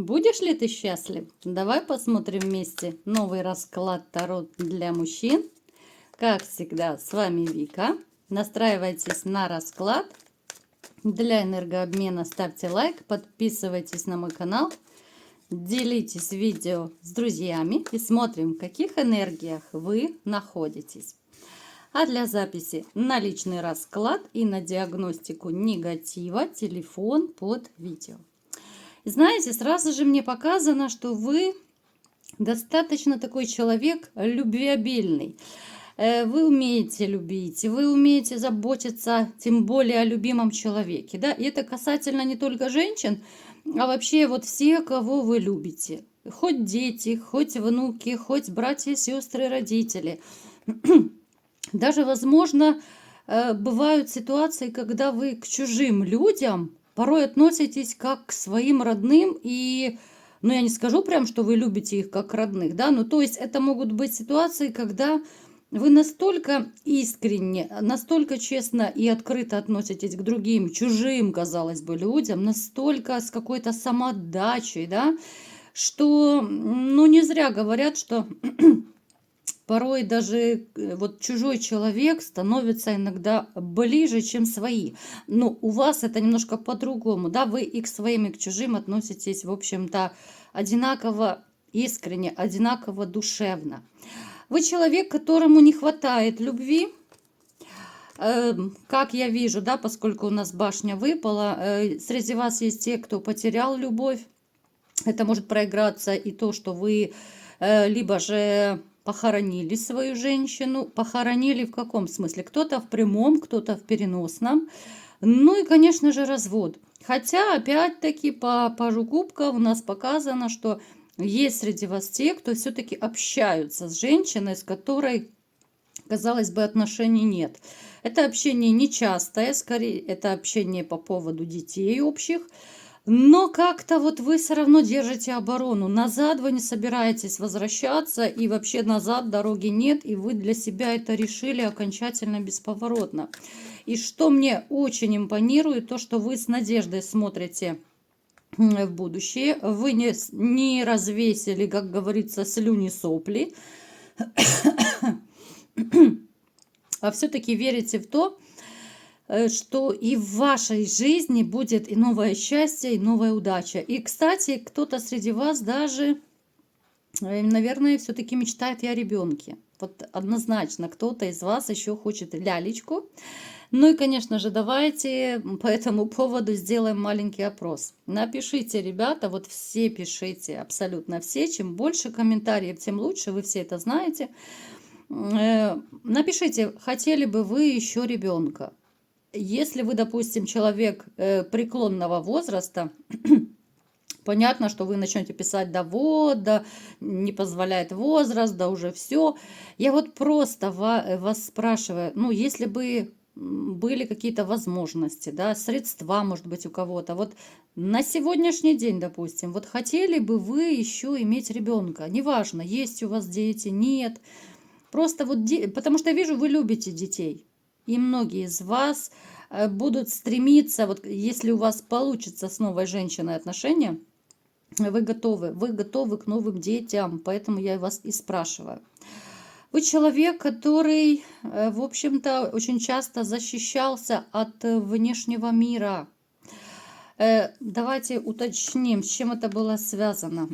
Будешь ли ты счастлив? Давай посмотрим вместе новый расклад Таро для мужчин. Как всегда, с вами Вика. Настраивайтесь на расклад. Для энергообмена ставьте лайк, подписывайтесь на мой канал, делитесь видео с друзьями и смотрим, в каких энергиях вы находитесь. А для записи на личный расклад и на диагностику негатива телефон под видео. Знаете, сразу же мне показано, что вы достаточно такой человек любвеобильный. Вы умеете любить, вы умеете заботиться, тем более о любимом человеке. Да? И это касательно не только женщин, а вообще вот все, кого вы любите. Хоть дети, хоть внуки, хоть братья, сестры, родители. Даже, возможно, бывают ситуации, когда вы к чужим людям порой относитесь как к своим родным, и, ну, я не скажу прям, что вы любите их как родных, да, ну, то есть это могут быть ситуации, когда вы настолько искренне, настолько честно и открыто относитесь к другим, чужим, казалось бы, людям, настолько с какой-то самоотдачей, да, что, ну, не зря говорят, что порой даже вот чужой человек становится иногда ближе, чем свои. Но у вас это немножко по-другому, да, вы и к своим, и к чужим относитесь, в общем-то, одинаково искренне, одинаково душевно. Вы человек, которому не хватает любви, как я вижу, да, поскольку у нас башня выпала, среди вас есть те, кто потерял любовь. Это может проиграться и то, что вы либо же похоронили свою женщину. Похоронили в каком смысле? Кто-то в прямом, кто-то в переносном. Ну и, конечно же, развод. Хотя, опять-таки, по пажу кубков у нас показано, что есть среди вас те, кто все-таки общаются с женщиной, с которой, казалось бы, отношений нет. Это общение нечастое, скорее, это общение по поводу детей общих. Но как-то вот вы все равно держите оборону. Назад вы не собираетесь возвращаться, и вообще назад дороги нет, и вы для себя это решили окончательно бесповоротно. И что мне очень импонирует, то, что вы с надеждой смотрите в будущее. Вы не развесили, как говорится, слюни сопли, а все-таки верите в то, что и в вашей жизни будет и новое счастье, и новая удача. И, кстати, кто-то среди вас даже, наверное, все-таки мечтает и о ребенке. Вот однозначно кто-то из вас еще хочет лялечку. Ну и, конечно же, давайте по этому поводу сделаем маленький опрос. Напишите, ребята, вот все пишите, абсолютно все. Чем больше комментариев, тем лучше, вы все это знаете. Напишите, хотели бы вы еще ребенка. Если вы, допустим, человек преклонного возраста, понятно, что вы начнете писать, да вот, да не позволяет возраст, да уже все. Я вот просто вас спрашиваю, ну, если бы были какие-то возможности, да, средства, может быть, у кого-то, вот на сегодняшний день, допустим, вот хотели бы вы еще иметь ребенка, неважно, есть у вас дети, нет, просто вот, потому что я вижу, вы любите детей. И многие из вас будут стремиться, вот если у вас получится с новой женщиной отношения, вы готовы к новым детям, поэтому я вас и спрашиваю. Вы человек, который, в общем-то, очень часто защищался от внешнего мира. Давайте уточним, с чем это было связано.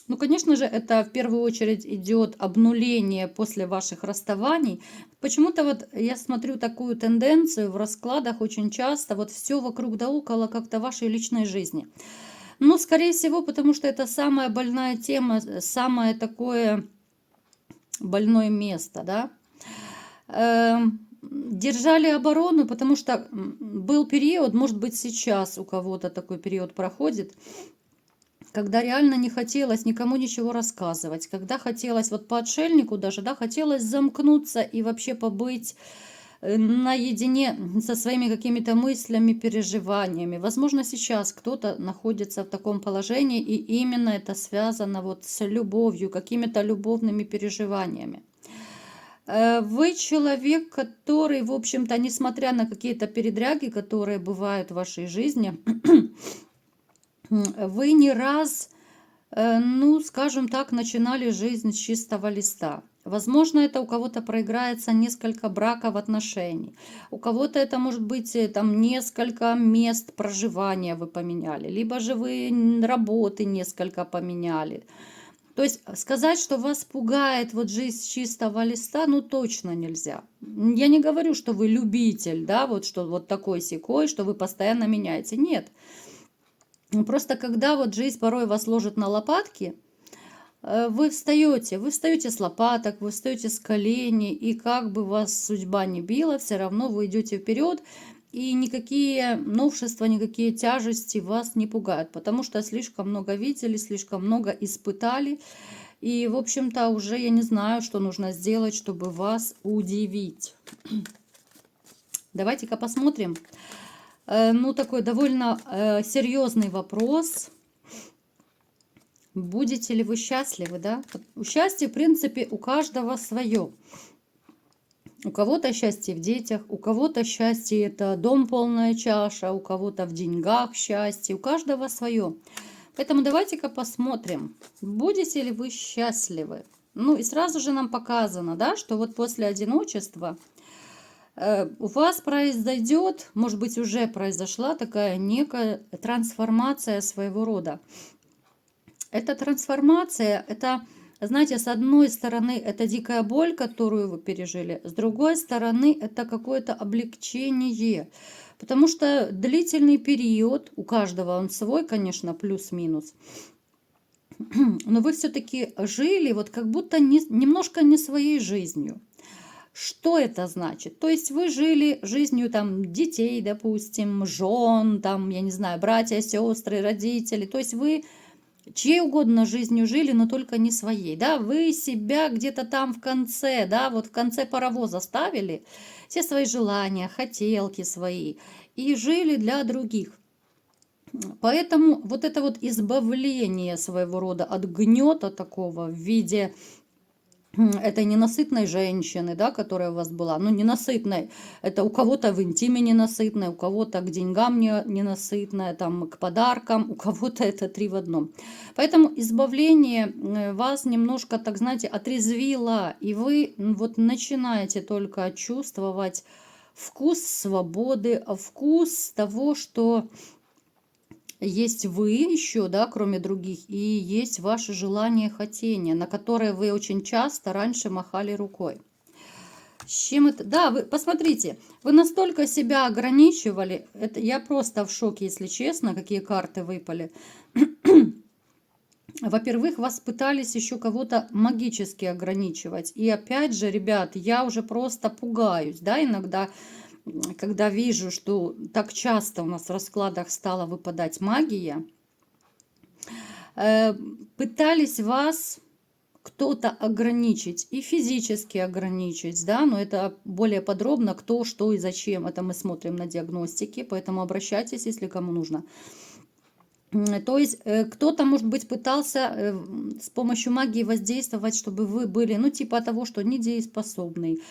Ну, конечно же, это в первую очередь идет обнуление после ваших расставаний. Почему-то вот я смотрю такую тенденцию в раскладах очень часто, вот все вокруг да около как-то вашей личной жизни. Ну, скорее всего, потому что это самая больная тема, самое такое больное место, да. Держали оборону, потому что был период, может быть, сейчас у кого-то такой период проходит, когда реально не хотелось никому ничего рассказывать, когда хотелось вот по отшельнику даже, да, хотелось замкнуться и вообще побыть наедине со своими какими-то мыслями, переживаниями. Возможно, сейчас кто-то находится в таком положении, и именно это связано вот с любовью, какими-то любовными переживаниями. Вы человек, который, в общем-то, несмотря на какие-то передряги, которые бывают в вашей жизни, вы не раз, ну, скажем так, начинали жизнь с чистого листа. Возможно, это у кого-то проиграется несколько браков отношений. У кого-то это может быть там несколько мест проживания вы поменяли. Либо же вы работы несколько поменяли. То есть сказать, что вас пугает вот жизнь с чистого листа, ну точно нельзя. Я не говорю, что вы любитель, да, вот что вот такой-сякой, что вы постоянно меняете. Нет. Просто когда вот жизнь порой вас ложит на лопатки, вы встаете с лопаток, вы встаете с коленей, и как бы вас судьба не била, все равно вы идете вперед, и никакие новшества, никакие тяжести вас не пугают, потому что слишком много видели, слишком много испытали, и, в общем-то, уже я не знаю, что нужно сделать, чтобы вас удивить. Давайте-ка посмотрим. Ну, такой довольно серьезный вопрос. Будете ли вы счастливы, да? Счастье, в принципе, у каждого свое. У кого-то счастье в детях, у кого-то счастье это дом полная чаша, у кого-то в деньгах счастье, у каждого свое. Поэтому давайте-ка посмотрим, будете ли вы счастливы. Ну и сразу же нам показано, да, что вот после одиночества у вас произойдет, может быть, уже произошла такая некая трансформация своего рода. Эта трансформация, это, знаете, с одной стороны, это дикая боль, которую вы пережили, с другой стороны, это какое-то облегчение. Потому что длительный период, у каждого он свой, конечно, плюс-минус, но вы все-таки жили вот как будто немножко не своей жизнью. Что это значит? То есть вы жили жизнью там детей, допустим, жен, там, я не знаю, братья, сестры, родители. То есть вы чьей угодно жизнью жили, но только не своей, да, вы себя где-то там в конце, да, вот в конце паровоза ставили, все свои желания, хотелки свои, и жили для других. Поэтому вот это вот избавление своего рода от гнета такого в виде этой ненасытной женщины, да, которая у вас была, ну, ненасытной, это у кого-то в интиме ненасытная, у кого-то к деньгам ненасытная, там, к подаркам, у кого-то это 3 в одном. Поэтому избавление вас немножко, так знаете, отрезвило, и вы вот начинаете только чувствовать вкус свободы, вкус того, что есть вы еще, да, кроме других, и есть ваше желание, хотение, на которое вы очень часто раньше махали рукой. С чем это? Да, вы посмотрите, вы настолько себя ограничивали, это я просто в шоке, если честно, какие карты выпали. Во-первых, вас пытались еще кого-то магически ограничивать. И опять же, ребят, я уже просто пугаюсь, да, иногда, когда вижу, что так часто у нас в раскладах стала выпадать магия, пытались вас кто-то ограничить и физически ограничить, да, но это более подробно, кто, что и зачем, это мы смотрим на диагностике, поэтому обращайтесь, если кому нужно. То есть кто-то, может быть, пытался с помощью магии воздействовать, чтобы вы были, ну, типа того, что недееспособный,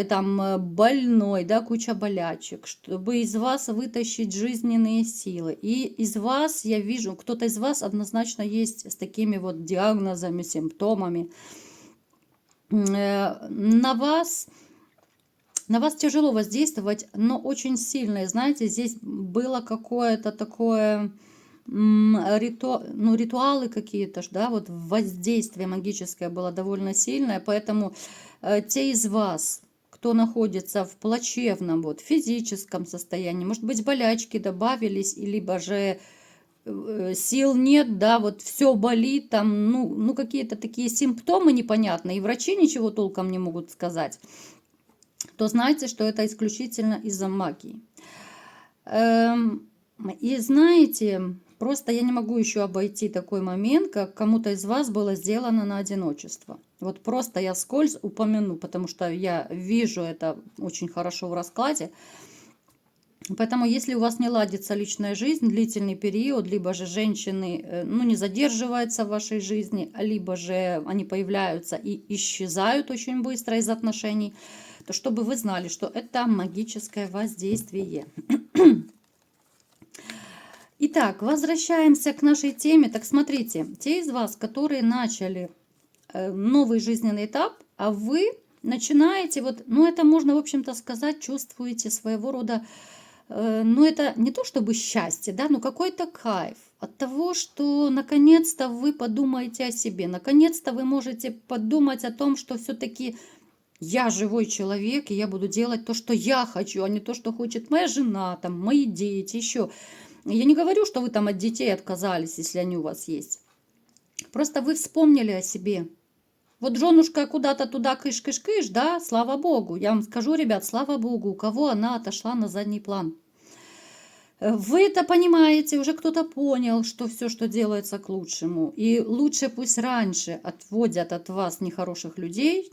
там, больной, да, куча болячек, чтобы из вас вытащить жизненные силы. И из вас, я вижу, кто-то из вас однозначно есть с такими вот диагнозами, симптомами. На вас тяжело воздействовать, но очень сильно. И знаете, здесь было какое-то такое... ритуалы какие-то, да, вот воздействие магическое было довольно сильное, поэтому те из вас, кто находится в плачевном вот физическом состоянии, может быть, болячки добавились, либо же сил нет, да, вот все болит, там, ну какие-то такие симптомы непонятные, и врачи ничего толком не могут сказать, то знайте, что это исключительно из-за магии. И знаете, просто я не могу еще обойти такой момент, как кому-то из вас было сделано на одиночество. Вот просто я вскользь упомяну, потому что я вижу это очень хорошо в раскладе. Поэтому, если у вас не ладится личная жизнь, длительный период, либо же женщины, ну, не задерживаются в вашей жизни, либо же они появляются и исчезают очень быстро из отношений, то чтобы вы знали, что это магическое воздействие. Итак, возвращаемся к нашей теме. Так смотрите, те из вас, которые начали новый жизненный этап, а вы начинаете, вот, ну это можно, в общем-то, сказать, чувствуете своего рода, ну это не то чтобы счастье, да, но какой-то кайф от того, что наконец-то вы подумаете о себе, наконец-то вы можете подумать о том, что все-таки я живой человек, и я буду делать то, что я хочу, а не то, что хочет моя жена, там, мои дети, еще. Я не говорю, что вы там от детей отказались, если они у вас есть. Просто вы вспомнили о себе. Вот женушка куда-то туда кыш-кыш-кыш, да, слава богу. Я вам скажу, ребят, слава богу, у кого она отошла на задний план. Вы это понимаете, уже кто-то понял, что все, что делается к лучшему. И лучше пусть раньше отводят от вас нехороших людей,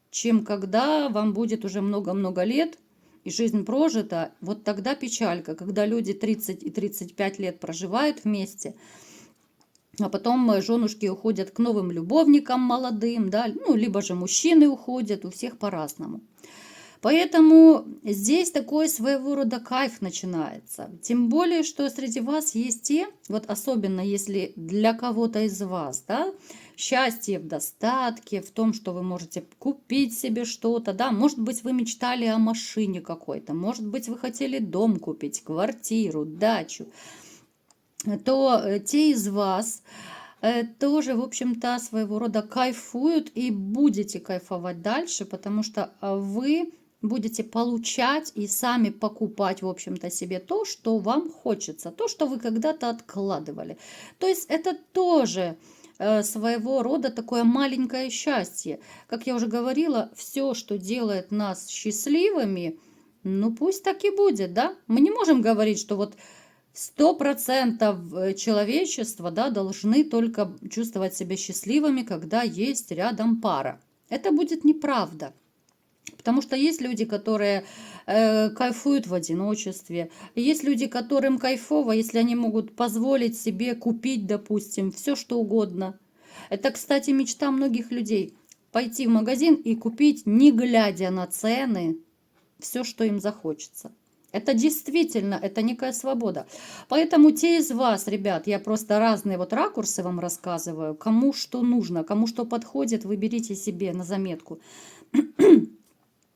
чем когда вам будет уже много-много лет, и жизнь прожита. Вот тогда печалька, когда люди 30 и 35 лет проживают вместе, а потом женушки уходят к новым любовникам молодым, да, ну, либо же мужчины уходят, у всех по-разному. Поэтому здесь такой своего рода кайф начинается. Тем более, что среди вас есть те, вот особенно если для кого-то из вас, да, счастье в достатке, в том, что вы можете купить себе что-то, да, может быть, вы мечтали о машине какой-то, может быть, вы хотели дом купить, квартиру, дачу, то те из вас тоже, в общем-то, своего рода кайфуют и будете кайфовать дальше, потому что вы будете получать и сами покупать, в общем-то, себе то, что вам хочется, то, что вы когда-то откладывали. То есть это тоже своего рода такое маленькое счастье. Как я уже говорила, все, что делает нас счастливыми, ну пусть так и будет, да? Мы не можем говорить, что вот 100% человечества, да, должны только чувствовать себя счастливыми, когда есть рядом пара. Это будет неправда. Потому что есть люди, которые кайфуют в одиночестве. Есть люди, которым кайфово, если они могут позволить себе купить, допустим, все что угодно. Это, кстати, мечта многих людей. Пойти в магазин и купить, не глядя на цены, все, что им захочется. Это действительно, это некая свобода. Поэтому те из вас, ребят, я просто разные вот ракурсы вам рассказываю, кому что нужно, кому что подходит, вы берите себе на заметку.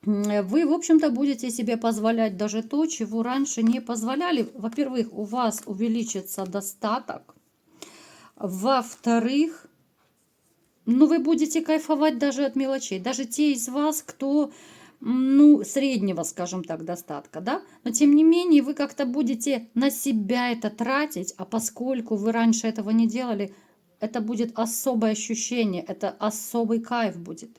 Вы, в общем-то, будете себе позволять даже то, чего раньше не позволяли. Во-первых, у вас увеличится достаток. Во-вторых, ну, вы будете кайфовать даже от мелочей. Даже те из вас, кто, ну, среднего, скажем так, достатка, да? Но, тем не менее, вы как-то будете на себя это тратить, а поскольку вы раньше этого не делали, это будет особое ощущение, это особый кайф будет.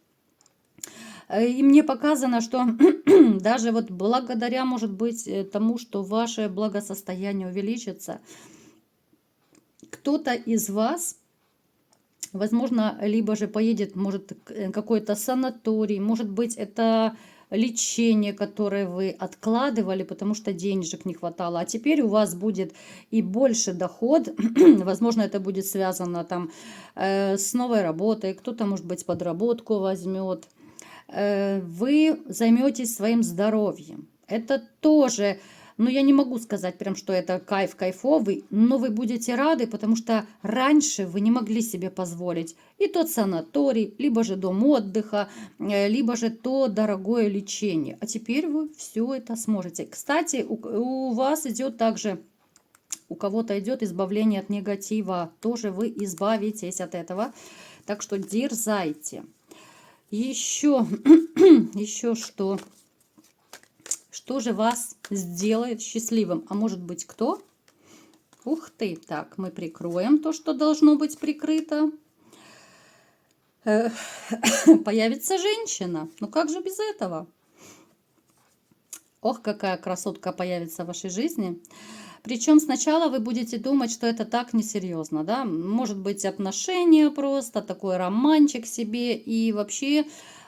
И мне показано, что даже вот благодаря, может быть, тому, что ваше благосостояние увеличится, кто-то из вас, возможно, либо же поедет, может, какой-то санаторий, может быть, это лечение, которое вы откладывали, потому что денежек не хватало, а теперь у вас будет и больше доход, возможно, это будет связано там с новой работой, кто-то, может быть, подработку возьмет, вы займетесь своим здоровьем. Это тоже, ну я не могу сказать прям, что это кайф кайфовый, но вы будете рады, потому что раньше вы не могли себе позволить и тот санаторий, либо же дом отдыха, либо же то дорогое лечение. А теперь вы все это сможете. Кстати, у вас идет также, у кого-то идет избавление от негатива, тоже вы избавитесь от этого. Так что дерзайте. Еще, еще что? Что же вас сделает счастливым? А может быть кто? Ух ты! Так, мы прикроем то, что должно быть прикрыто. Появится женщина. Ну как же без этого? Ох, какая красотка появится в вашей жизни. Причем сначала вы будете думать, что это так несерьезно, да? Может быть, отношения просто, такой романчик себе. И вообще,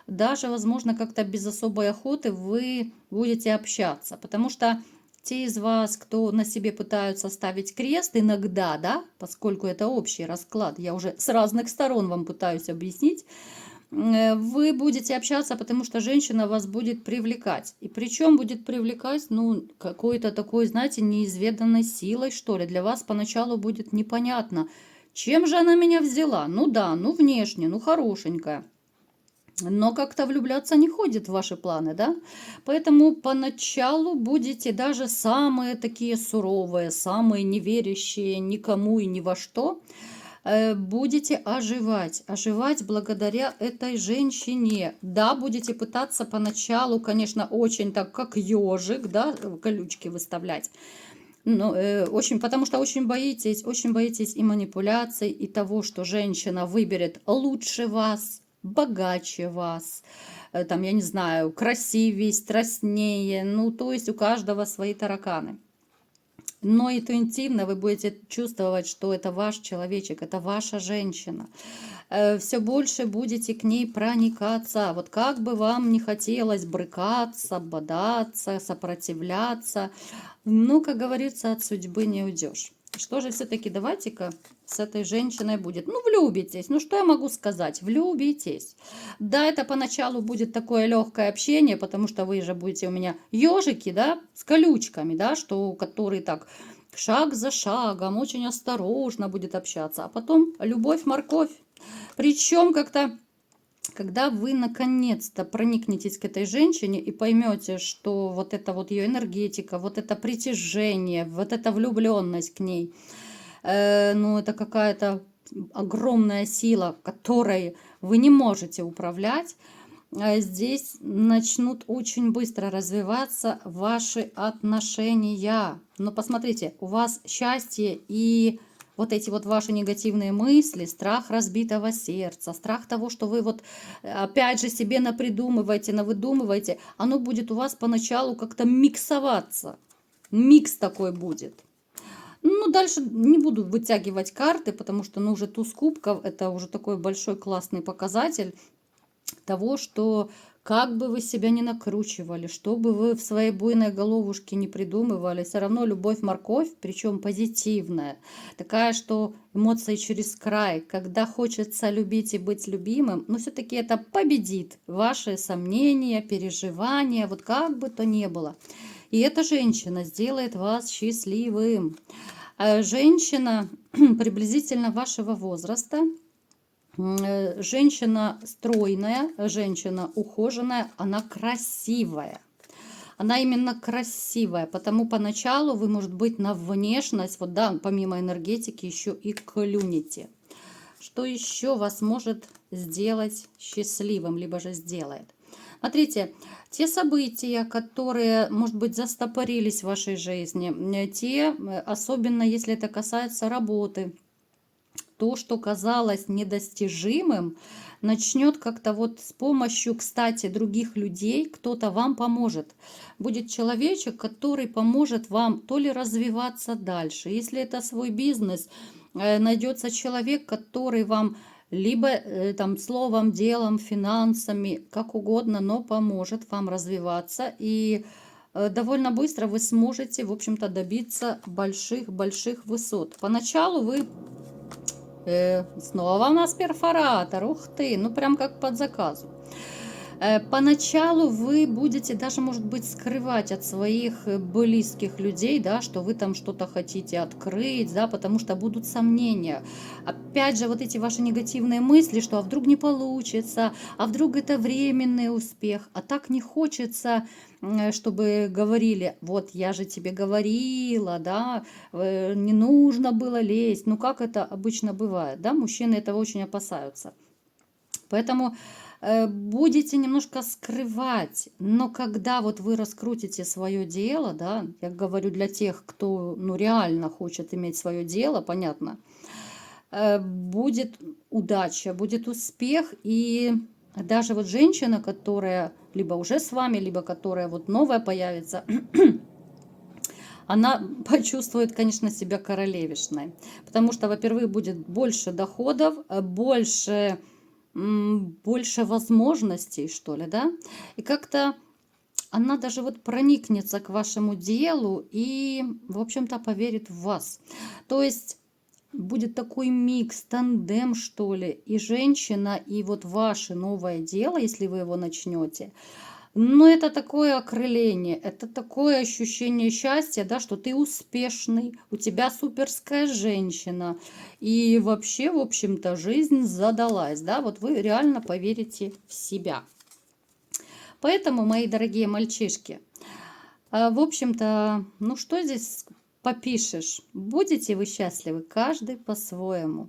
даже, возможно, как-то без особой охоты вы будете общаться. Потому что те из вас, кто на себе пытаются ставить крест иногда, да, поскольку это общий расклад, я уже с разных сторон вам пытаюсь объяснить, вы будете общаться, потому что женщина вас будет привлекать. И причем будет привлекать, ну, какой-то такой, знаете, неизведанной силой, что ли. Для вас поначалу будет непонятно, чем же она меня взяла. Ну да, ну внешне, ну хорошенькая. Но как-то влюбляться не ходит в ваши планы, да? Поэтому поначалу будете даже самые такие суровые, самые неверящие никому и ни во что, будете оживать благодаря этой женщине. Да, будете пытаться поначалу, конечно, очень так, как ежик, да, колючки выставлять. Но, очень, потому что очень боитесь и манипуляций, и того, что женщина выберет лучше вас, богаче вас, там, я не знаю, красивее, страстнее. Ну, то есть у каждого свои тараканы. Но интуитивно вы будете чувствовать, что это ваш человечек, это ваша женщина. Все больше будете к ней проникаться. Вот как бы вам не хотелось брыкаться, бодаться, сопротивляться, ну, как говорится, от судьбы не уйдешь. Что же все-таки давайте-ка с этой женщиной будет? Ну, влюбитесь. Ну, что я могу сказать? Влюбитесь. Да, это поначалу будет такое легкое общение, потому что вы же будете у меня ежики, да, с колючками, да, что, которые так шаг за шагом, очень осторожно будет общаться. А потом любовь-морковь. Причем как-то, когда вы наконец-то проникнетесь к этой женщине и поймете, что вот это вот ее энергетика, вот это притяжение, вот эта влюбленность к ней, ну это какая-то огромная сила, которой вы не можете управлять, здесь начнут очень быстро развиваться ваши отношения. Но посмотрите, у вас счастье и вот эти вот ваши негативные мысли, страх разбитого сердца, страх того, что вы вот опять же себе напридумываете, навыдумываете, оно будет у вас поначалу как-то миксоваться. Микс такой будет. Ну, дальше не буду вытягивать карты, потому что, ну, уже туз кубков, это уже такой большой классный показатель того, что как бы вы себя не накручивали, что бы вы в своей буйной головушке не придумывали, все равно любовь-морковь, причем позитивная, такая, что эмоции через край, когда хочется любить и быть любимым, но все-таки это победит ваши сомнения, переживания, вот как бы то ни было. И эта женщина сделает вас счастливым. Женщина приблизительно вашего возраста, женщина стройная, женщина ухоженная, она красивая. Она именно красивая, потому поначалу вы, может быть, на внешность, вот да, помимо энергетики, еще и клюнете. Что еще вас может сделать счастливым, либо же сделает? Смотрите, те события, которые, может быть, застопорились в вашей жизни, те, особенно если это касается работы, то, что казалось недостижимым, начнет как-то вот с помощью, кстати, других людей, кто-то вам поможет. Будет человечек, который поможет вам то ли развиваться дальше. Если это свой бизнес, найдется человек, который вам либо там словом, делом, финансами, как угодно, но поможет вам развиваться. И довольно быстро вы сможете, в общем-то, добиться больших-больших высот. Поначалу вы снова у нас перфоратор, ух ты, ну прям как под заказу. Поначалу вы будете даже, может быть, скрывать от своих близких людей, да, что вы там что-то хотите открыть, да, потому что будут сомнения. Опять же, вот эти ваши негативные мысли, что а вдруг не получится, а вдруг это временный успех, а так не хочется, чтобы говорили, вот я же тебе говорила, да, не нужно было лезть. Ну, как это обычно бывает, да, мужчины этого очень опасаются. Поэтому будете немножко скрывать, но когда вот вы раскрутите свое дело, да, я говорю для тех, кто ну, реально хочет иметь свое дело, понятно, будет удача, будет успех, и даже вот женщина, которая либо уже с вами, либо которая вот новая появится, она почувствует, конечно, себя королевишной, потому что, во-первых, будет больше доходов, больше возможностей, что ли, да, и как-то она даже вот проникнется к вашему делу и, в общем-то, поверит в вас. То есть будет такой микс, тандем, что ли, и женщина, и вот ваше новое дело, если вы его начнете. Но это такое окрыление, это такое ощущение счастья, да, что ты успешный, у тебя суперская женщина. И вообще, в общем-то, жизнь задалась, да, вот вы реально поверите в себя. Поэтому, мои дорогие мальчишки, в общем-то, ну что здесь попишешь? Будете вы счастливы, каждый по-своему.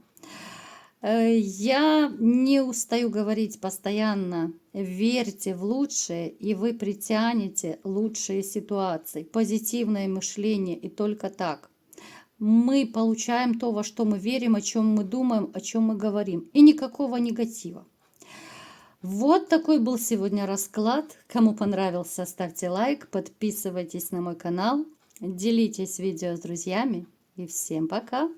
Я не устаю говорить постоянно, верьте в лучшее, и вы притянете лучшие ситуации, позитивное мышление, и только так. Мы получаем то, во что мы верим, о чем мы думаем, о чем мы говорим, и никакого негатива. Вот такой был сегодня расклад. Кому понравился, ставьте лайк, подписывайтесь на мой канал, делитесь видео с друзьями, и всем пока!